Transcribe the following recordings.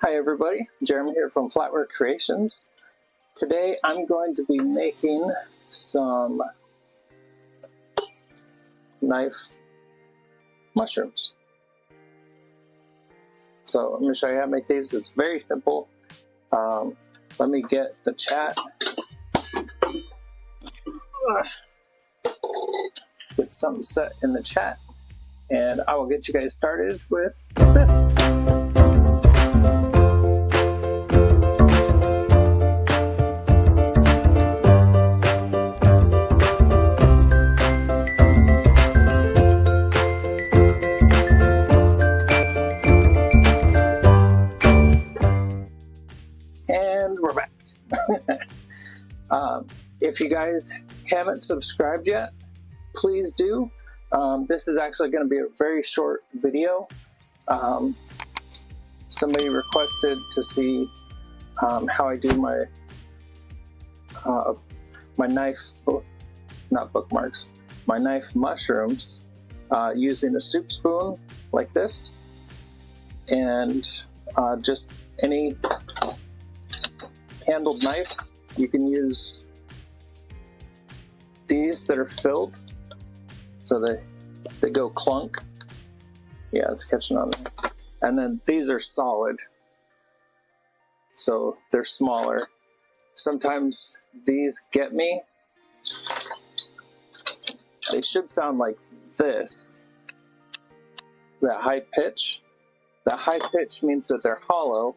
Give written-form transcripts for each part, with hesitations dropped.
Hi everybody, Jeremy here from Flatware Creations. Today I'm going to be making some knife mushrooms. So I'm going to show you how to make these. It's very simple. Let me get the chat. Get something set in the chat and I will get you guys started with this. And we're back. If you guys haven't subscribed yet, please do. This is actually going to be a very short video. Somebody requested to see how I do my my knife, not bookmarks, my knife mushrooms using a soup spoon like this, and just any handled knife. You can use these that are filled, so they go clunk. Yeah, it's catching on there. And then these are solid, so they're smaller. Sometimes these get me. They should sound like this. That high pitch. That high pitch means that they're hollow,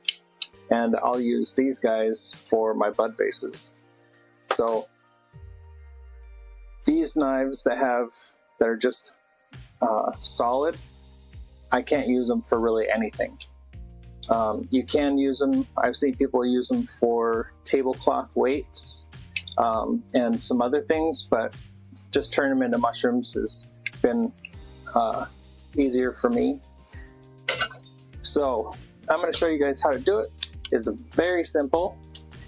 and I'll use these guys for my bud vases. So these knives that are just solid, I can't use them for really anything. You can use them, I've seen people use them for tablecloth weights and some other things, but just turning them into mushrooms has been easier for me. So I'm going to show you guys how to do it. It's very simple.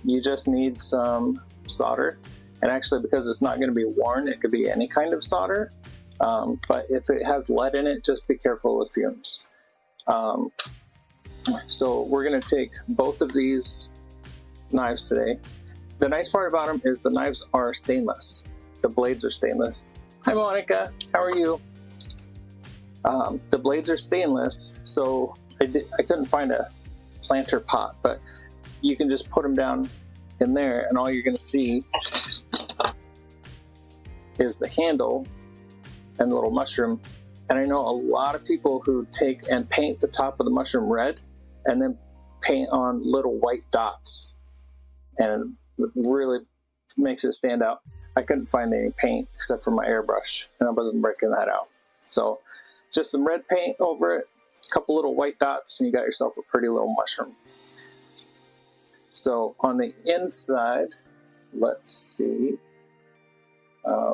You just need some solder, and actually, because it's not going to be worn, it could be any kind of solder, but if it has lead in it, just be careful with fumes. So we're going to take both of these knives today. The nice part about them is the knives are stainless. The blades are stainless. Hi Monica, how are you? The blades are stainless, so I couldn't find a planter pot, but you can just put them down in there, and all you're going to see is the handle and the little mushroom. And I know a lot of people who take and paint the top of the mushroom red and then paint on little white dots, and it really makes it stand out. I couldn't find any paint except for my airbrush, and I wasn't breaking that out. So just some red paint over it, a couple little white dots, and you got yourself a pretty little mushroom. So on the inside, let's see,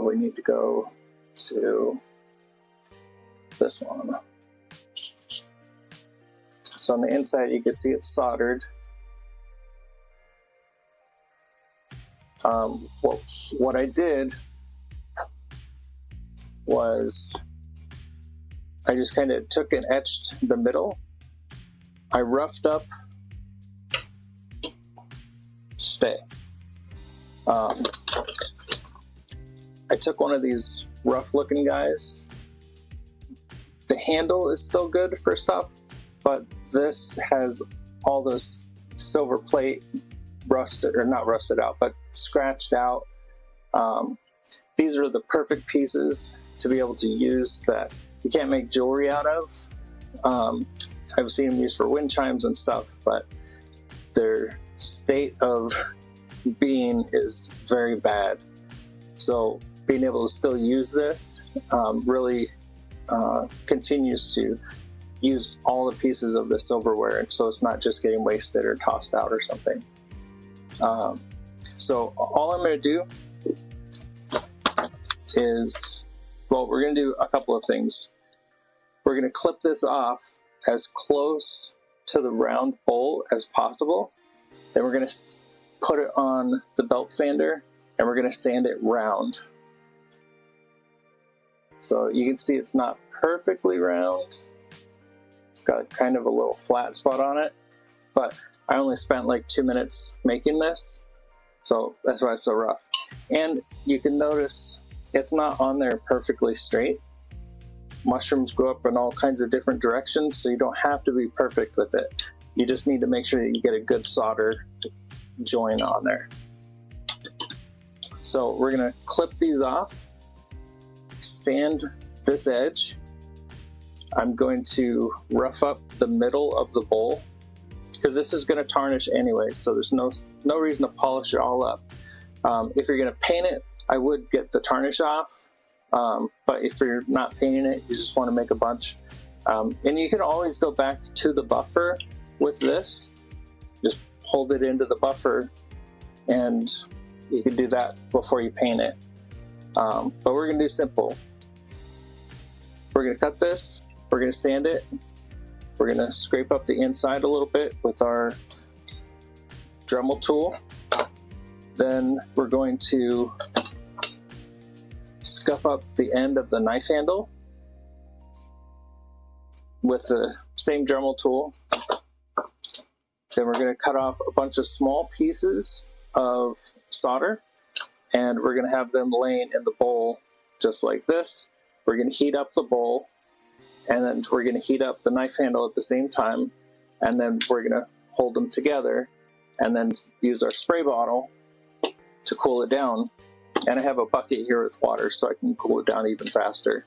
we need to go to this one. So on the inside, you can see it's soldered. What I did was I just kind of took and etched the middle. I roughed up, stay. I took one of these rough looking guys. The handle is still good first off, but this has all this silver plate rusted, or not rusted out, but scratched out. These are the perfect pieces to be able to use that you can't make jewelry out of. I've seen them used for wind chimes and stuff, but their state of being is very bad. So being able to still use this really continues to use all the pieces of the silverware, and so it's not just getting wasted or tossed out or something. So all I'm going to do is, well, we're going to do a couple of things. We're going to clip this off as close to the round bowl as possible. Then we're going to put it on the belt sander, and we're going to sand it round. So you can see it's not perfectly round. It's got kind of a little flat spot on it, but I only spent like 2 minutes making this, so that's why it's so rough. And you can notice it's not on there perfectly straight. Mushrooms go up in all kinds of different directions, so you don't have to be perfect with it. You just need to make sure that you get a good solder join on there. So we're gonna clip these off, sand this edge. I'm going to rough up the middle of the bowl because this is going to tarnish anyway, so there's no reason to polish it all up. If you're going to paint it, I would get the tarnish off, but if you're not painting it, you just want to make a bunch. And you can always go back to the buffer with this, just hold it into the buffer, and you can do that before you paint it. But we're going to do simple. We're going to cut this. We're going to sand it. We're going to scrape up the inside a little bit with our Dremel tool. Then we're going to scuff up the end of the knife handle with the same Dremel tool. Then we're going to cut off a bunch of small pieces of solder, and we're going to have them laying in the bowl just like this. We're going to heat up the bowl, and then we're going to heat up the knife handle at the same time, and then we're going to hold them together and then use our spray bottle to cool it down. And I have a bucket here with water so I can cool it down even faster.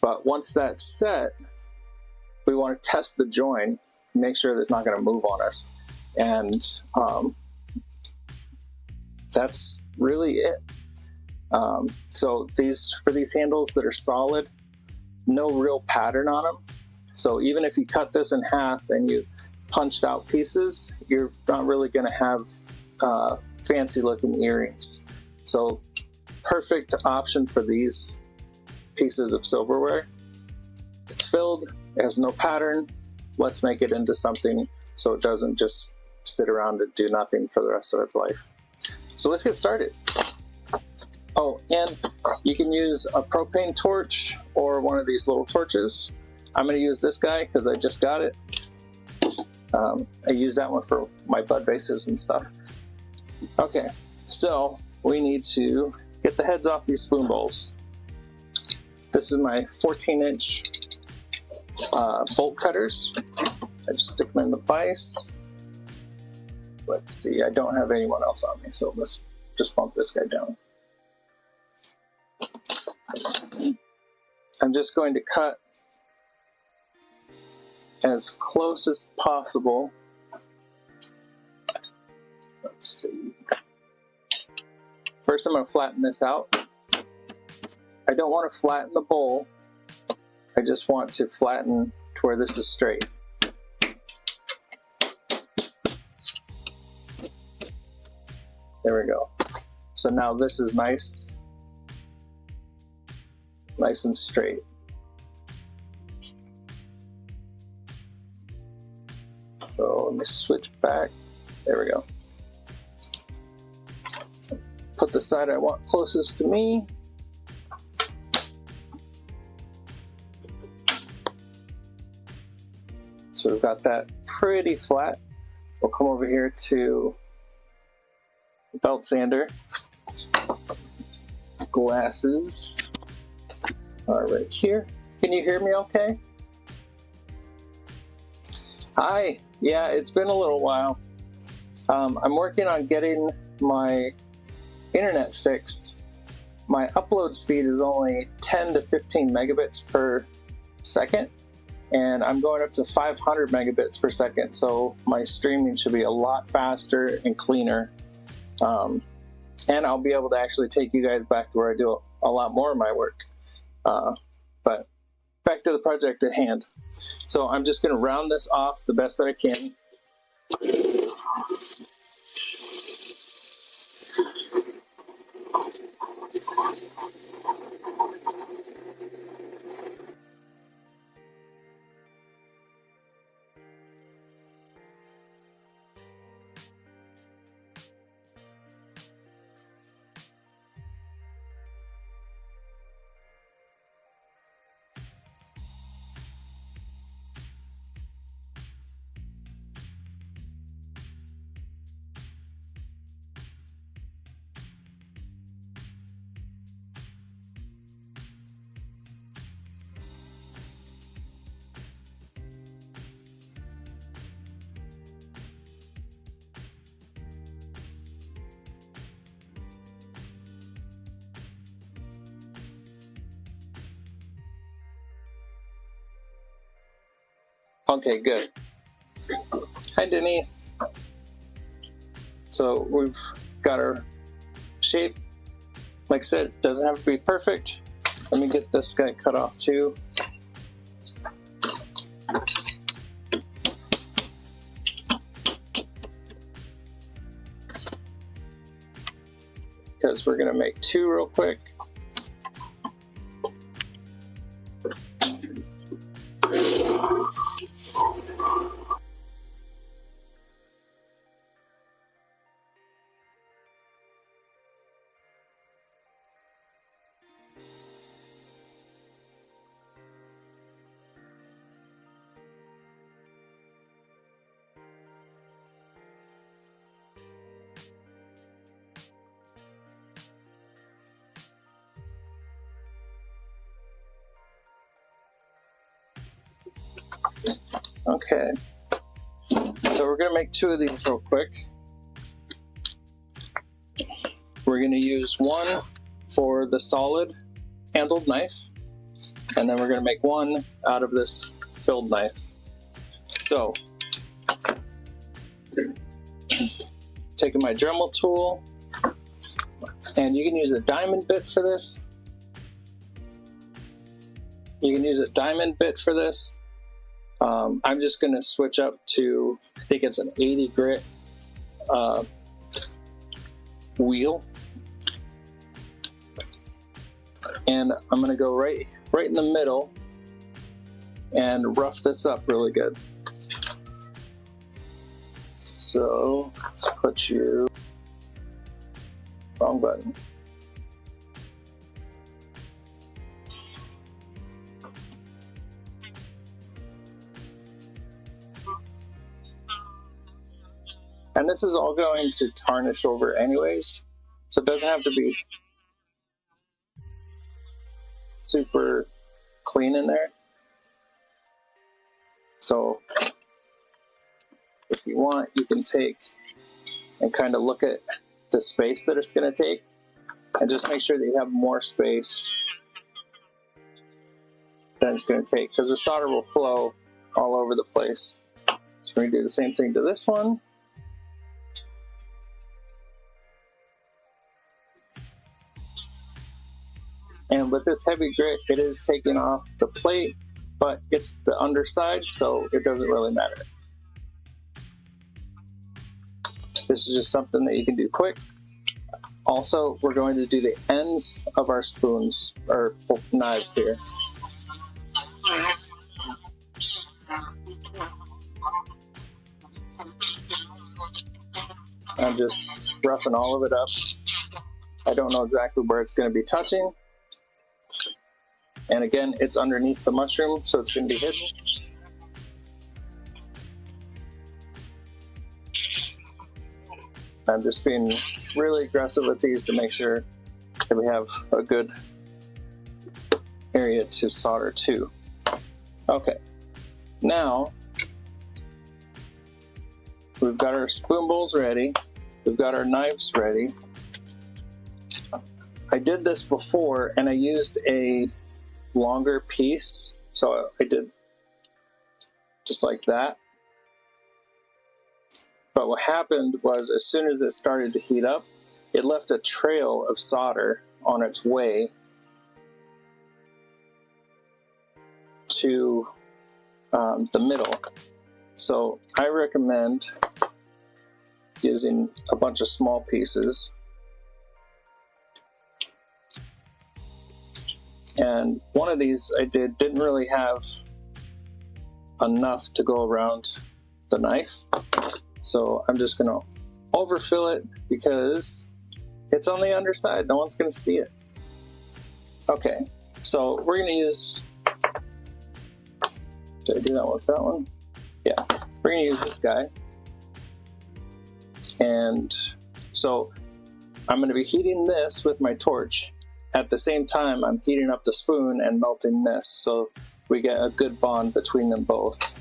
But once that's set, we want to test the join, make sure that it's not going to move on us. And that's really it. So for these handles that are solid, no real pattern on them. So even if you cut this in half and you punched out pieces, you're not really going to have fancy looking earrings. So perfect option for these pieces of silverware. It's filled, it has no pattern. Let's make it into something so it doesn't just sit around and do nothing for the rest of its life. So let's get started. Oh, and you can use a propane torch or one of these little torches. I'm going to use this guy because I just got it. I use that one for my bud bases and stuff. Okay, so we need to get the heads off these spoon bowls. This is my 14-inch bolt cutters. I just stick them in the vise. Let's see, I don't have anyone else on me, so let's just bump this guy down. I'm just going to cut as close as possible. Let's see. First, I'm going to flatten this out. I don't want to flatten the bowl. I just want to flatten to where this is straight. There we go. So now this is nice and straight. So let me switch back. There we go. Put the side I want closest to me. So we've got that pretty flat. We'll come over here to the belt sander. Glasses are right here. Can you hear me okay? Hi, yeah, it's been a little while. I'm working on getting my internet fixed. My upload speed is only 10 to 15 megabits per second, and I'm going up to 500 megabits per second, so my streaming should be a lot faster and cleaner. And I'll be able to actually take you guys back to where I do a lot more of my work. But back to the project at hand. So I'm just going to round this off the best that I can. Okay, good. Hi, Denise. So we've got our shape. Like I said, it doesn't have to be perfect. Let me get this guy cut off too. Because we're going to make two real quick. Okay, so we're going to make two of these real quick. We're going to use one for the solid handled knife, and then we're going to make one out of this filled knife. So, taking my Dremel tool, and you can use a diamond bit for this. You can use a diamond bit for this. I'm just going to switch up to, I think it's an 80 grit wheel. And I'm going to go right in the middle and rough this up really good. So let's put you, wrong button. And this is all going to tarnish over anyways, so it doesn't have to be super clean in there. So if you want, you can take and kind of look at the space that it's going to take, and just make sure that you have more space than it's going to take, because the solder will flow all over the place. So we're going to do the same thing to this one. And with this heavy grit, it is taking off the plate, but it's the underside, so it doesn't really matter. This is just something that you can do quick. Also, we're going to do the ends of our spoons, or knives here. I'm just roughing all of it up. I don't know exactly where it's going to be touching. And again, it's underneath the mushroom, so it's going to be hidden. I'm just being really aggressive with these to make sure that we have a good area to solder to. Okay, now we've got our spoon bowls ready. We've got our knives ready. I did this before and I used a longer piece, so I did just like that. But what happened was, as soon as it started to heat up, it left a trail of solder on its way to the middle. So I recommend using a bunch of small pieces. And one of these I didn't really have enough to go around the knife. So I'm just going to overfill it because it's on the underside. No one's going to see it. Okay, so we're going to use, did I do that with that one? Yeah, we're going to use this guy. And so I'm going to be heating this with my torch. At the same time, I'm heating up the spoon and melting this, so we get a good bond between them both.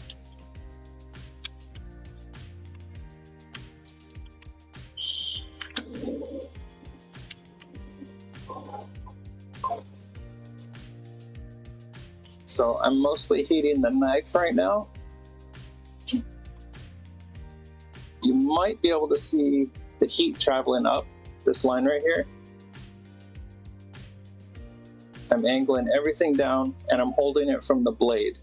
So I'm mostly heating the knife right now, you might be able to see the heat traveling up this line right here. I'm angling everything down and I'm holding it from the blade.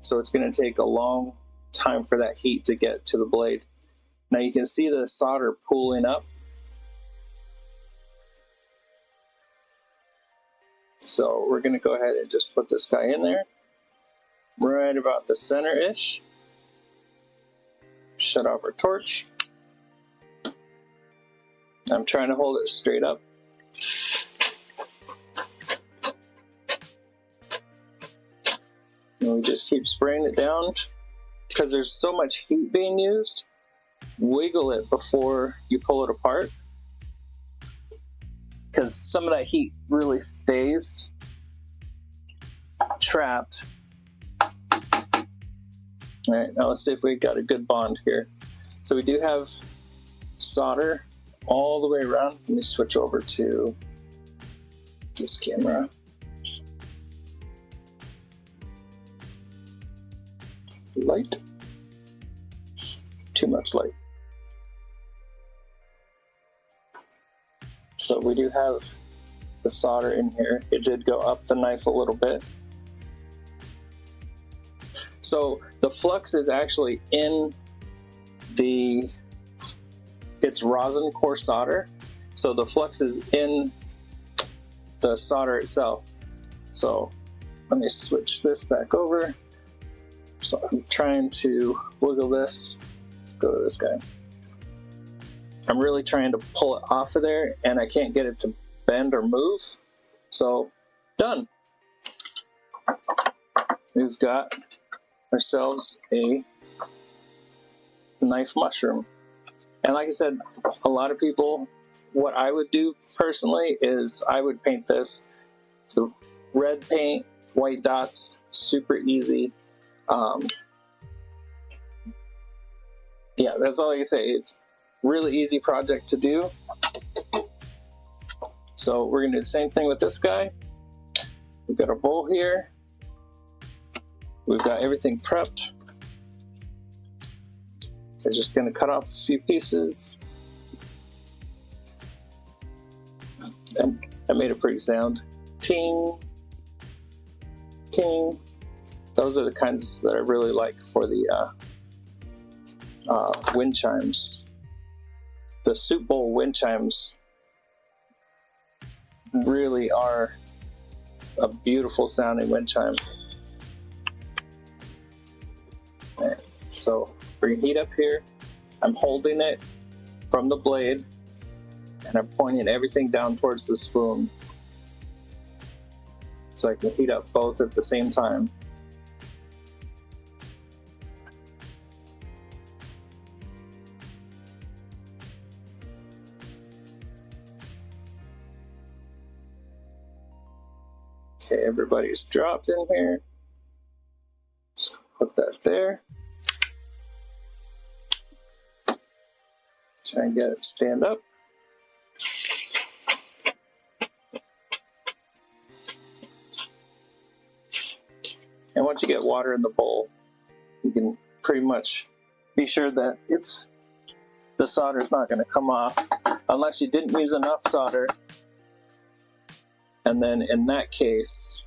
So it's going to take a long time for that heat to get to the blade. Now you can see the solder pooling up. So we're going to go ahead and just put this guy in there, right about the center-ish. Shut off our torch. I'm trying to hold it straight up. And we just keep spraying it down. Because there's so much heat being used, wiggle it before you pull it apart. Because some of that heat really stays trapped. All right, now let's see if we got a good bond here. So we do have solder all the way around. Let me switch over to this camera. Light. Too much light. So we do have the solder in here. It did go up the knife a little bit. So the flux is actually in it's rosin core solder. So the flux is in the solder itself. So let me switch this back over. So I'm trying to wiggle this. Let's go to this guy. I'm really trying to pull it off of there and I can't get it to bend or move. So, done. We've got ourselves a knife mushroom. And like I said, a lot of people, what I would do personally is I would paint this. The red paint, white dots, super easy. Yeah, that's all I can say. It's really easy project to do. So we're gonna do the same thing with this guy. We've got a bowl here. We've got everything prepped. We're just gonna cut off a few pieces. And I made a pretty sound. Ting, ting. Those are the kinds that I really like for the wind chimes. The soup bowl wind chimes really are a beautiful sounding wind chime. Okay, so we're gonna heat up here. I'm holding it from the blade and I'm pointing everything down towards the spoon so I can heat up both at the same time. Okay, everybody's dropped in here. Just put that there. Try and get it to stand up. And once you get water in the bowl, you can pretty much be sure that the solder is not going to come off unless you didn't use enough solder. And then in that case,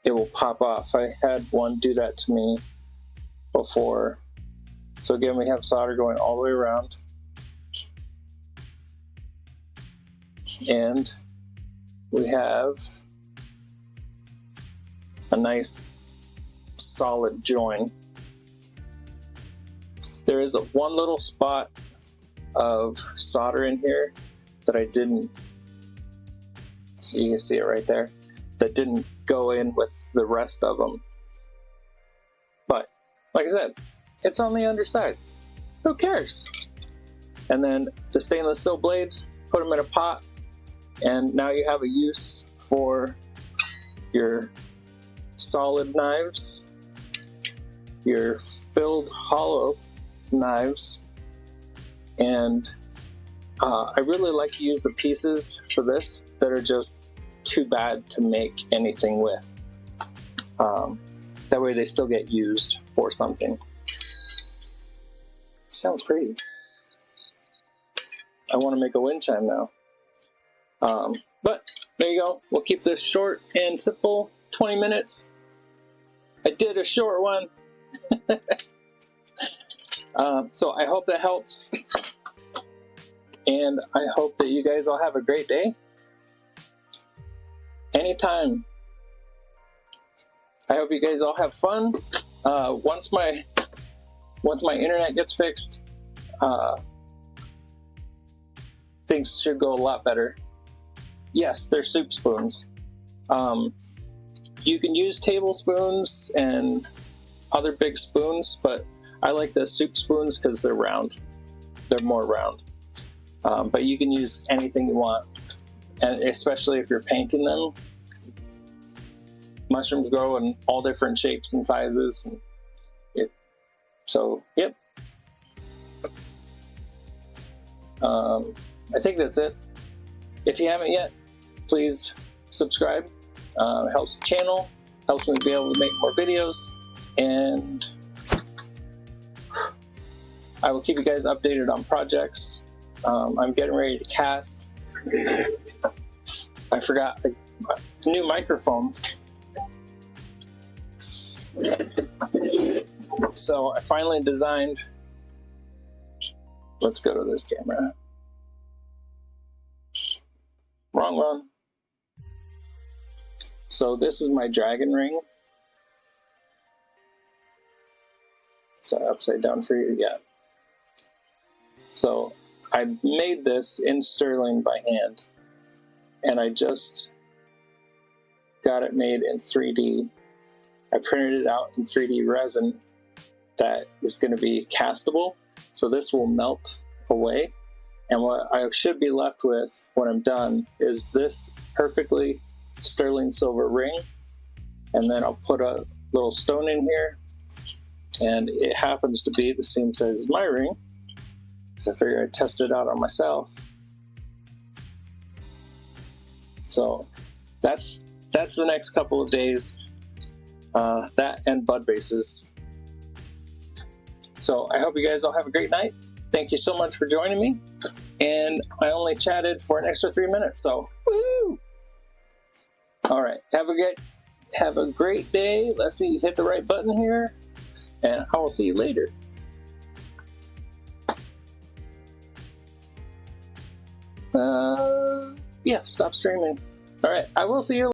it will pop off. I had one do that to me before. So again, we have solder going all the way around. And we have a nice solid join. There is one little spot of solder in here that I didn't, so you can see it right there, that didn't go in with the rest of them. But like I said, it's on the underside. Who cares? And then the stainless steel blades, put them in a pot, and now you have a use for your solid knives, your filled hollow knives, and I really like to use the pieces for this that are just too bad to make anything with. That way they still get used for something. Sounds pretty. I want to make a wind chime now. But there you go. We'll keep this short and simple. 20 minutes. I did a short one. So I hope that helps. And I hope that you guys all have a great day. Anytime. I hope you guys all have fun. Once my internet gets fixed, things should go a lot better. Yes, they're soup spoons. You can use tablespoons and other big spoons, but I like the soup spoons because they're round. They're more round. But you can use anything you want, and especially if you're painting them. Mushrooms grow in all different shapes and sizes. So, yep. I think that's it. If you haven't yet, please subscribe. It helps the channel, helps me be able to make more videos, and I will keep you guys updated on projects. I'm getting ready to cast. I forgot a new microphone. So I finally designed. Let's go to this camera. Wrong one. So this is my dragon ring. So upside down for you again. So I made this in sterling by hand, and I just got it made in 3D. I printed it out in 3D resin that is going to be castable, so this will melt away. And what I should be left with when I'm done is this perfectly sterling silver ring, and then I'll put a little stone in here, and it happens to be the same size as my ring, so I figured I'd test it out on myself. So that's the next couple of days, that and bud bases. So I hope you guys all have a great night. Thank you so much for joining me, and I only chatted for an extra 3 minutes, so woo! All right, have a great day. Let's see, hit the right button here, and I will see you later. Yeah, stop streaming. All right, I will see you.